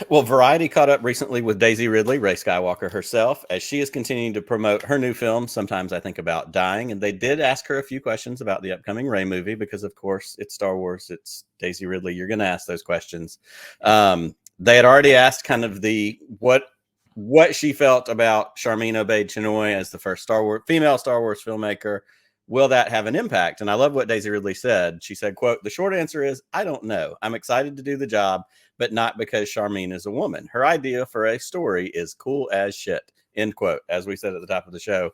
Well, Variety caught up recently with Daisy Ridley, Rey Skywalker herself, as she is continuing to promote her new film, Sometimes I Think About Dying. And they did ask her a few questions about the upcoming Rey movie because, of course, it's Star Wars. It's Daisy Ridley. You're going to ask those questions. They had already asked kind of what she felt about Sharmeen Obaid-Chinoy as the first female Star Wars filmmaker. Will that have an impact? And I love what Daisy Ridley said. She said, quote, "The short answer is, I don't know. I'm excited to do the job, but not because Sharmeen is a woman. Her idea for a story is cool as shit," end quote, as we said at the top of the show.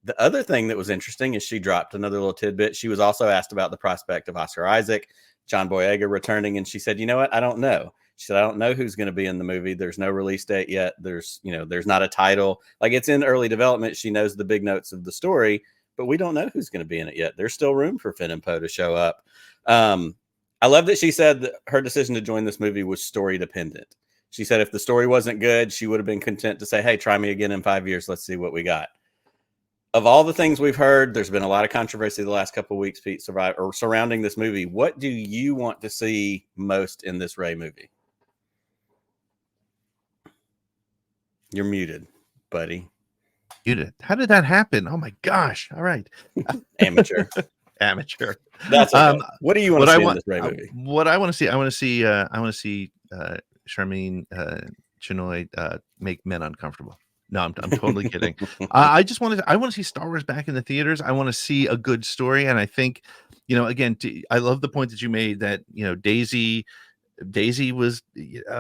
The other thing that was interesting is she dropped another little tidbit. She was also asked about the prospect of Oscar Isaac, John Boyega returning, and she said, "You know what? I don't know." She said, "I don't know who's going to be in the movie. There's no release date yet. There's not a title. Like, it's in early development. She knows the big notes of the story, but we don't know who's going to be in it yet. There's still room for Finn and Poe to show up." I love that she said that her decision to join this movie was story dependent. She said if the story wasn't good, she would have been content to say, "Hey, try me again in 5 years. Let's see what we got." Of all the things we've heard, there's been a lot of controversy the last couple of weeks, Pete, surrounding this movie. What do you want to see most in this Rey movie? You're muted, buddy. Muted. How did that happen? Oh my gosh. All right. Amateur. Amateur. That's okay. What do you want to see in this Rey movie? What I want to see, I want to see Sharmeen Chinoy make men uncomfortable. No, I'm totally kidding. I want to see Star Wars back in the theaters. I want to see a good story, and I think, again, I love the point that you made that Daisy was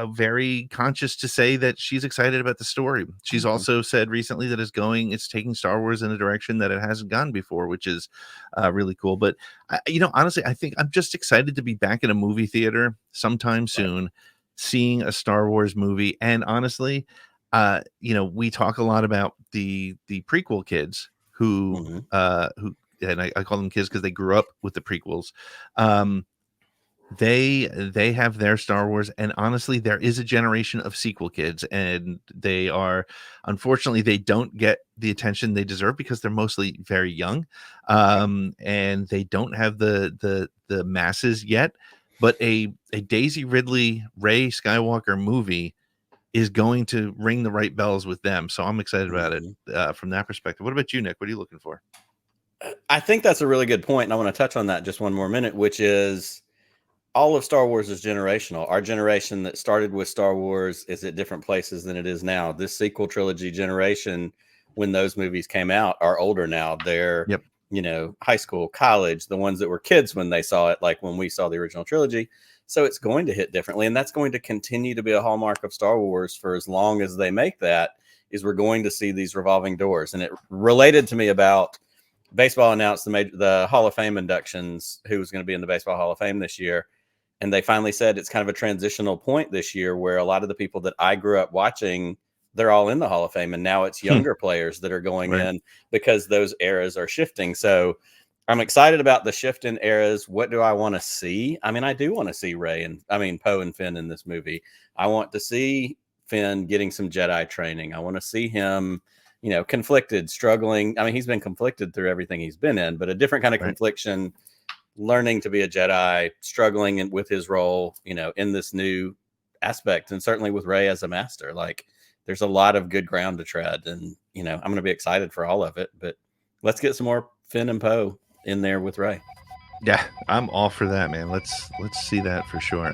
very conscious to say that she's excited about the story. She's also said recently that it's taking Star Wars in a direction that it hasn't gone before, which is really cool. But honestly, I think I'm just excited to be back in a movie theater sometime soon, seeing a Star Wars movie. And honestly, we talk a lot about the prequel kids who and I call them kids because they grew up with the prequels. They have their Star Wars, and honestly, there is a generation of sequel kids, and unfortunately, they don't get the attention they deserve because they're mostly very young, and they don't have the masses yet. But a Daisy Ridley, Rey Skywalker movie is going to ring the right bells with them, so I'm excited about it from that perspective. What about you, Nick? What are you looking for? I think that's a really good point, and I want to touch on that just one more minute, which is, all of Star Wars is generational. Our generation that started with Star Wars is at different places than it is now. This sequel trilogy generation, when those movies came out, are older now. They're, high school, college, the ones that were kids when they saw it, like when we saw the original trilogy. So it's going to hit differently. And that's going to continue to be a hallmark of Star Wars for as long as they make that, is we're going to see these revolving doors. And it related to me about baseball announced the Hall of Fame inductions, who was going to be in the Baseball Hall of Fame this year. And they finally said it's kind of a transitional point this year where a lot of the people that I grew up watching, they're all in the Hall of Fame. And now it's younger players that are going in because those eras are shifting. So I'm excited about the shift in eras. What do I want to see? I mean, I do want to see Poe and Finn in this movie. I want to see Finn getting some Jedi training. I want to see him, conflicted, struggling. I mean, he's been conflicted through everything he's been in, but a different kind of confliction, learning to be a Jedi, struggling with his role, in this new aspect. And certainly with Rey as a master, like, there's a lot of good ground to tread, and, I'm going to be excited for all of it, but let's get some more Finn and Poe in there with Rey. Yeah, I'm all for that, man. Let's see that for sure.